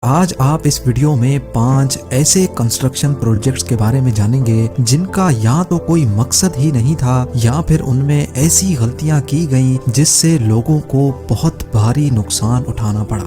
آج آپ اس ویڈیو میں 5 ایسے کنسٹرکشن پروجیکٹس کے بارے میں جانیں گے جن کا یا تو کوئی مقصد ہی نہیں تھا یا پھر ان میں ایسی غلطیاں کی گئیں جس سے لوگوں کو بہت بھاری نقصان اٹھانا پڑا۔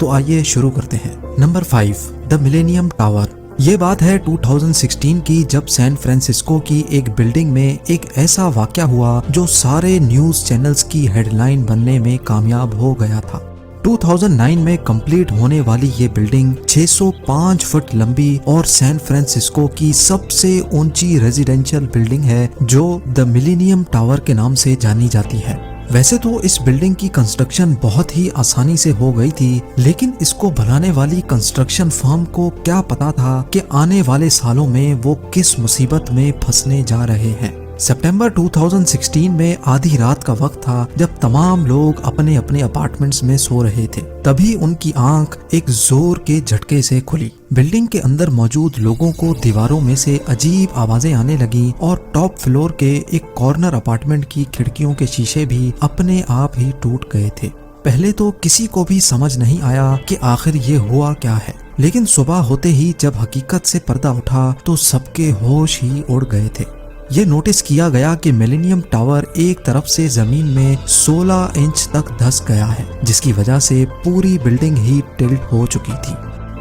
تو آئیے شروع کرتے ہیں۔ نمبر 5، دی ملینیم ٹاور۔ یہ بات ہے 2016 کی، جب سین فرانسسکو کی ایک بلڈنگ میں ایک ایسا واقعہ ہوا جو سارے نیوز چینلز کی ہیڈ لائن بننے میں کامیاب ہو گیا تھا۔ 2009 میں کمپلیٹ ہونے والی یہ بلڈنگ 605 فٹ لمبی اور سین فرانسسکو کی سب سے اونچی ریزیڈینشل بلڈنگ ہے جو دی ملینیم ٹاور کے نام سے جانی جاتی ہے۔ ویسے تو اس بلڈنگ کی کنسٹرکشن بہت ہی آسانی سے ہو گئی تھی، لیکن اس کو بنانے والی کنسٹرکشن فرم کو کیا پتا تھا کہ آنے والے سالوں میں وہ کس مصیبت میں پھنسنے جا رہے ہیں۔ سپٹمبر 2016 میں آدھی رات کا وقت تھا جب تمام لوگ اپنے اپنے اپارٹمنٹس میں سو رہے تھے۔ تبھی ان کی آنکھ ایک زور کے جھٹکے سے کھلی۔ بلڈنگ کے اندر موجود لوگوں کو دیواروں میں سے عجیب آوازیں آنے لگیں اور ٹاپ فلور کے ایک کارنر اپارٹمنٹ کی کھڑکیوں کے شیشے بھی اپنے آپ ہی ٹوٹ گئے تھے۔ پہلے تو کسی کو بھی سمجھ نہیں آیا کہ آخر یہ ہوا کیا ہے، لیکن صبح ہوتے ہی جب حقیقت سے پردہ اٹھا تو سب کے ہوش ہی اڑ گئے تھے۔ یہ نوٹس کیا گیا کہ ملینیم ٹاور ایک طرف سے زمین میں 16 انچ تک دھس گیا ہے، جس کی وجہ سے پوری بلڈنگ ہی ٹلٹ ہو چکی تھی۔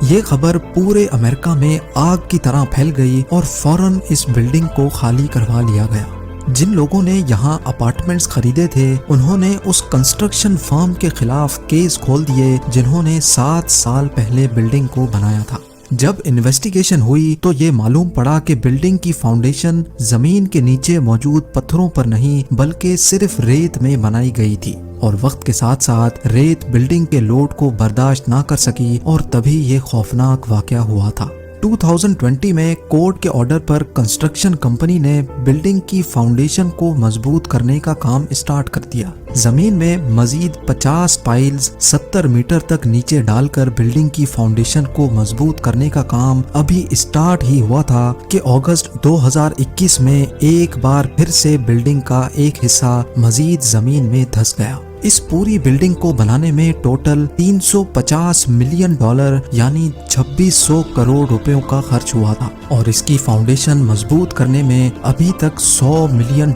یہ خبر پورے امریکہ میں آگ کی طرح پھیل گئی اور فوراً اس بلڈنگ کو خالی کروا لیا گیا۔ جن لوگوں نے یہاں اپارٹمنٹس خریدے تھے انہوں نے اس کنسٹرکشن فرم کے خلاف کیس کھول دیے جنہوں نے 7 سال پہلے بلڈنگ کو بنایا تھا۔ جب انویسٹیگیشن ہوئی تو یہ معلوم پڑا کہ بلڈنگ کی فاؤنڈیشن زمین کے نیچے موجود پتھروں پر نہیں بلکہ صرف ریت میں بنائی گئی تھی، اور وقت کے ساتھ ساتھ ریت بلڈنگ کے لوڈ کو برداشت نہ کر سکی اور تبھی یہ خوفناک واقعہ ہوا تھا۔ 2020 میں کورٹ کے آرڈر پر کنسٹرکشن کمپنی نے بلڈنگ کی فاؤنڈیشن کو مضبوط کرنے کا کام اسٹارٹ کر دیا۔ زمین میں مزید 50 پائلز 70 میٹر تک نیچے ڈال کر بلڈنگ کی فاؤنڈیشن کو مضبوط کرنے کا کام ابھی اسٹارٹ ہی ہوا تھا کہ اگست 2021 میں ایک بار پھر سے بلڈنگ کا ایک حصہ مزید زمین میں دھس گیا۔ اس پوری بلڈنگ کو بنانے میں ٹوٹل $350 ملین یعنی 2600 کروڑ روپیوں کا خرچ ہوا تھا، اور اس کی فاؤنڈیشن مضبوط کرنے میں ابھی تک $100 ملین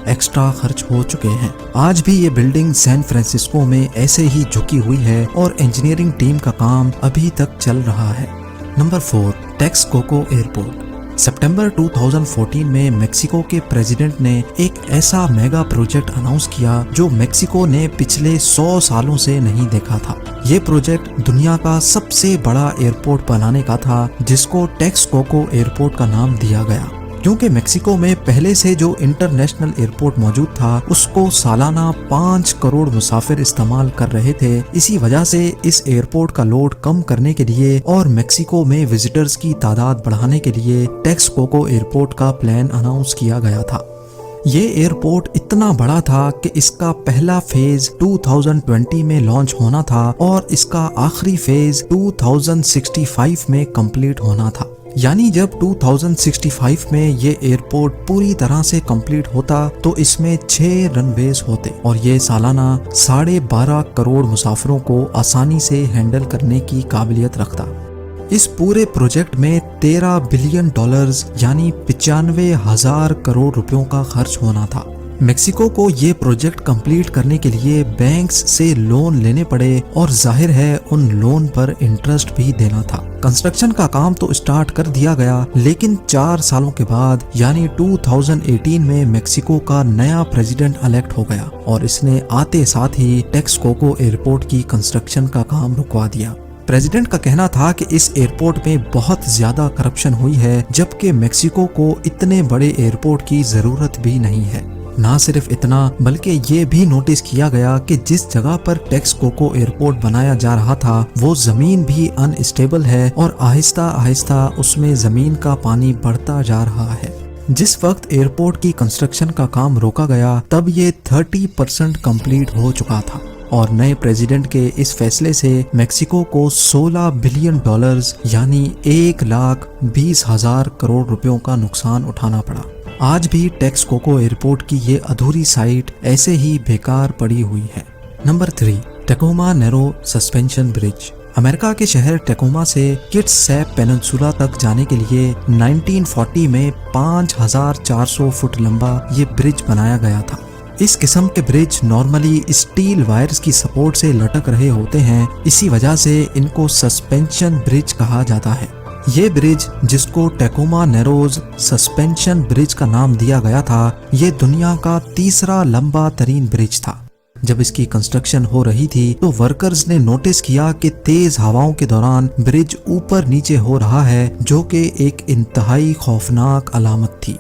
ایکسٹرا خرچ ہو چکے ہیں۔ آج بھی یہ بلڈنگ سین فرانسسکو میں ایسے ہی جھکی ہوئی ہے اور انجینئرنگ ٹیم کا کام ابھی تک چل رہا ہے۔ Number 4، ٹیکسکوکو airport. سپٹمبر 2014 میں میکسیکو کے پریزیڈنٹ نے ایک ایسا میگا پروجیکٹ اناؤنس کیا جو میکسیکو نے پچھلے 100 سالوں سے نہیں دیکھا تھا۔ یہ پروجیکٹ دنیا کا سب سے بڑا ایئرپورٹ بنانے کا تھا جس کو ٹیکسکوکو ایئرپورٹ کا نام دیا گیا، کیونکہ میکسیکو میں پہلے سے جو انٹرنیشنل ایئرپورٹ موجود تھا اس کو سالانہ 5 کروڑ مسافر استعمال کر رہے تھے۔ اسی وجہ سے اس ایئرپورٹ کا لوڈ کم کرنے کے لیے اور میکسیکو میں وزٹرز کی تعداد بڑھانے کے لیے ٹیکسکوکو ایئرپورٹ کا پلان اناؤنس کیا گیا تھا۔ یہ ایئرپورٹ اتنا بڑا تھا کہ اس کا پہلا فیز 2020 میں لانچ ہونا تھا اور اس کا آخری فیز 2065 میں کمپلیٹ ہونا تھا۔ یعنی جب 2065 میں یہ ایئرپورٹ پوری طرح سے کمپلیٹ ہوتا تو اس میں 6 رن ویز ہوتے اور یہ سالانہ 12.5 کروڑ مسافروں کو آسانی سے ہینڈل کرنے کی قابلیت رکھتا۔ اس پورے پروجیکٹ میں $13 بلین یعنی 95,000 کروڑ روپیوں کا خرچ ہونا تھا۔ میکسیکو کو یہ پروجیکٹ کمپلیٹ کرنے کے لیے بینکس سے لون لینے پڑے اور ظاہر ہے ان لون پر انٹرسٹ بھی دینا تھا۔ کنسٹرکشن کا کام تو اسٹارٹ کر دیا گیا، لیکن 4 سالوں کے بعد یعنی 2018 میں میکسیکو کا نیا پریزیڈنٹ الیکٹ ہو گیا اور اس نے آتے ساتھ ہی ٹیکسکوکو ایئرپورٹ کی کنسٹرکشن کا کام رکوا دیا۔ پریزیڈنٹ کا کہنا تھا کہ اس ایئرپورٹ میں بہت زیادہ کرپشن ہوئی ہے، جبکہ میکسیکو کو اتنے بڑے ایئرپورٹ کی ضرورت بھی نہیں ہے۔ نہ صرف اتنا بلکہ یہ بھی نوٹس کیا گیا کہ جس جگہ پر ٹیکسکوکو ایئرپورٹ بنایا جا رہا تھا وہ زمین بھی ان اسٹیبل ہے اور آہستہ آہستہ اس میں زمین کا پانی بڑھتا جا رہا ہے۔ جس وقت ایئرپورٹ کی کنسٹرکشن کا کام روکا گیا تب یہ 30% کمپلیٹ ہو چکا تھا، اور نئے پریزیڈنٹ کے اس فیصلے سے میکسیکو کو $16 بلین یعنی 1,20,000 کروڑ روپیوں کا نقصان اٹھانا پڑا۔ آج بھی ٹیکسکوکو ایئرپورٹ کی یہ ادھوری سائٹ ایسے ہی بیکار پڑی ہوئی ہے۔ نمبر 3، ٹیکوما نیرو سسپینشن برج۔ امریکہ کے شہر ٹیکوما سے کٹس سیپ پیننسولا تک جانے کے لیے 1940 میں 5400 فٹ لمبا یہ برج بنایا گیا تھا۔ اس قسم کے برج نارملی اسٹیل وائرز کی سپورٹ سے لٹک رہے ہوتے ہیں، اسی وجہ سے ان کو سسپینشن برج کہا جاتا ہے۔ یہ برج، جس کو ٹیکوما نیروز سسپینشن برج کا نام دیا گیا تھا، یہ دنیا کا تیسرا لمبا ترین برج تھا۔ جب اس کی کنسٹرکشن ہو رہی تھی تو ورکرز نے نوٹس کیا کہ تیز ہواؤں کے دوران برج اوپر نیچے ہو رہا ہے، جو کہ ایک انتہائی خوفناک علامت تھی۔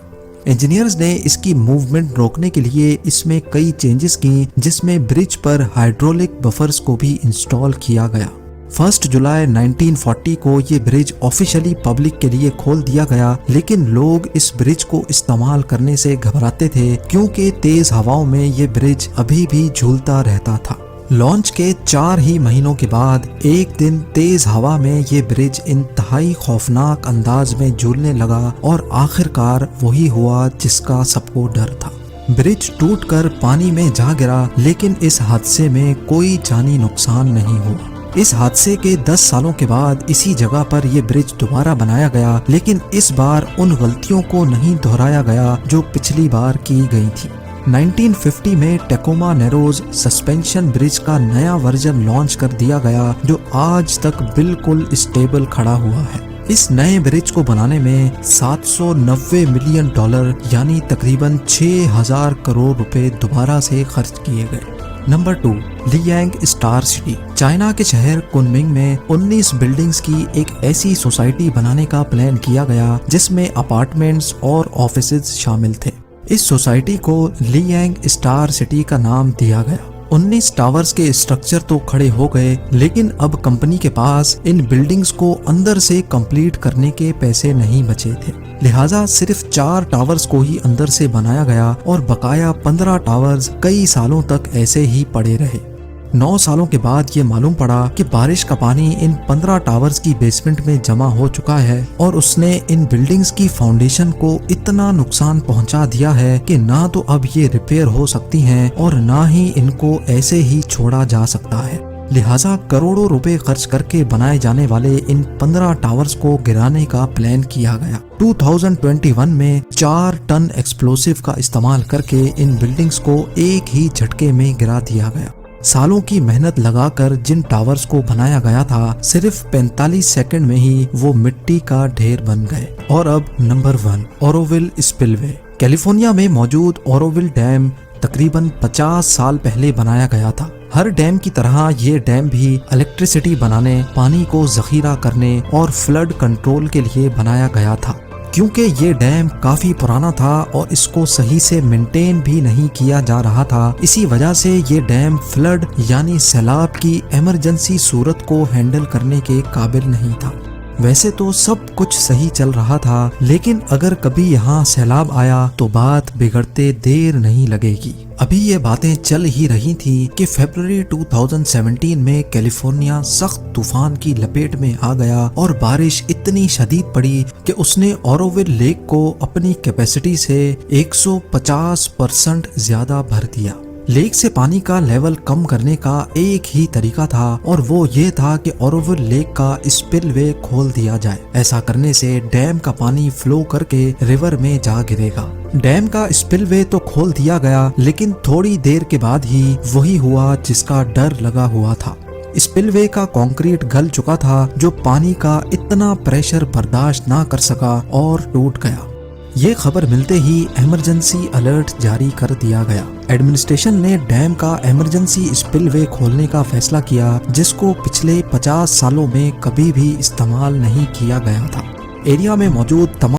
انجینئرز نے اس کی موومنٹ روکنے کے لیے اس میں کئی چینجز کی، جس میں برج پر ہائیڈرولک بفرز کو بھی انسٹال کیا گیا۔ 1 جولائی 1940 کو یہ برج آفیشلی پبلک کے لیے کھول دیا گیا، لیکن لوگ اس برج کو استعمال کرنے سے گھبراتے تھے کیونکہ تیز ہواؤں میں یہ برج ابھی بھی جھولتا رہتا تھا۔ لانچ کے 4 ہی مہینوں کے بعد ایک دن تیز ہوا میں یہ برج انتہائی خوفناک انداز میں جھولنے لگا، اور آخرکار وہی ہوا جس کا سب کو ڈر تھا۔ برج ٹوٹ کر پانی میں جا گرا، لیکن اس حادثے میں کوئی جانی نقصان نہیں ہوا۔ اس حادثے کے 10 سالوں کے بعد اسی جگہ پر یہ برج دوبارہ بنایا گیا، لیکن اس بار ان غلطیوں کو نہیں دہرایا گیا جو پچھلی بار کی گئی تھی۔ 1950 میں ٹیکوما نیروز سسپینشن برج کا نیا ورژن لانچ کر دیا گیا، جو آج تک بالکل اسٹیبل کھڑا ہوا ہے۔ اس نئے برج کو بنانے میں $790 ملین یعنی تقریباً 6000 کروڑ روپے دوبارہ سے خرچ کیے گئے۔ Number 2، Liang star city. China کے شہر کنمنگ میں 19 بلڈنگز کی ایک ایسی سوسائٹی بنانے کا پلان کیا گیا جس میں اپارٹمنٹس اور آفیسز شامل تھے۔ اس سوسائٹی کو لیانگ اسٹار سٹی کا نام دیا گیا۔ 19 ٹاورز کے اسٹرکچر تو کھڑے ہو گئے، لیکن اب کمپنی کے پاس ان بلڈنگز کو اندر سے کمپلیٹ کرنے کے پیسے نہیں بچے تھے، لہٰذا صرف 4 ٹاورز کو ہی اندر سے بنایا گیا اور بقایا 15 ٹاورز کئی سالوں تک ایسے ہی پڑے رہے۔ 9 سالوں کے بعد یہ معلوم پڑا کہ بارش کا پانی ان 15 ٹاورز کی بیسمنٹ میں جمع ہو چکا ہے، اور اس نے ان بلڈنگز کی فاؤنڈیشن کو اتنا نقصان پہنچا دیا ہے کہ نہ تو اب یہ ریپیئر ہو سکتی ہیں اور نہ ہی ان کو ایسے ہی چھوڑا جا سکتا ہے۔ لہٰذا کروڑوں روپے خرچ کر کے بنائے جانے والے ان 15 ٹاورز کو گرانے کا پلان کیا گیا۔ 2021 میں 4 ٹن ایکسپلوسیو کا استعمال کر کے ان بلڈنگز کو ایک ہی جھٹکے میں گرا دیا گیا۔ سالوں کی محنت لگا کر جن ٹاورز کو بنایا گیا تھا، صرف 45 سیکنڈ میں ہی وہ مٹی کا ڈھیر بن گئے۔ اور اب نمبر 1، اوروول اسپل وے۔ کیلیفورنیا میں موجود اوروول ڈیم تقریباً 50 سال پہلے بنایا گیا تھا۔ ہر ڈیم کی طرح یہ ڈیم بھی الیکٹریسٹی بنانے، پانی کو ذخیرہ کرنے اور فلڈ کنٹرول کے لیے بنایا گیا تھا۔ کیونکہ یہ ڈیم کافی پرانا تھا اور اس کو صحیح سے مینٹین بھی نہیں کیا جا رہا تھا، اسی وجہ سے یہ ڈیم فلڈ یعنی سیلاب کی ایمرجنسی صورت کو ہینڈل کرنے کے قابل نہیں تھا۔ ویسے تو سب کچھ صحیح چل رہا تھا، لیکن اگر کبھی یہاں سیلاب آیا تو بات بگڑتے دیر نہیں لگے گی۔ ابھی یہ باتیں چل ہی رہی تھی کہ فیبروری 2017 میں کیلیفورنیا سخت طوفان کی لپیٹ میں آ گیا اور بارش اتنی شدید پڑی کہ اس نے اوروول لیک کو اپنی کیپیسٹی سے 150% زیادہ بھر دیا۔ لیک سے پانی کا لیول کم کرنے کا ایک ہی طریقہ تھا، اور وہ یہ تھا کہ اوروول لیک کا اسپل وے کھول دیا جائے۔ ایسا کرنے سے ڈیم کا پانی فلو کر کے ریور میں جا گرے گا۔ ڈیم کا اسپل وے تو کھول دیا گیا، لیکن تھوڑی دیر کے بعد ہی وہی ہوا جس کا ڈر لگا ہوا تھا۔ اسپل وے کا کنکریٹ گل چکا تھا، جو پانی کا اتنا پریشر برداشت نہ کر سکا اور ٹوٹ گیا۔ یہ خبر ملتے ہی ایمرجنسی الرٹ جاری کر دیا گیا۔ ایڈمنسٹریشن نے ڈیم کا ایمرجنسی اسپل وے کھولنے کا فیصلہ کیا، جس کو پچھلے 50 سالوں میں کبھی بھی استعمال نہیں کیا گیا تھا۔ ایریا میں موجود تمام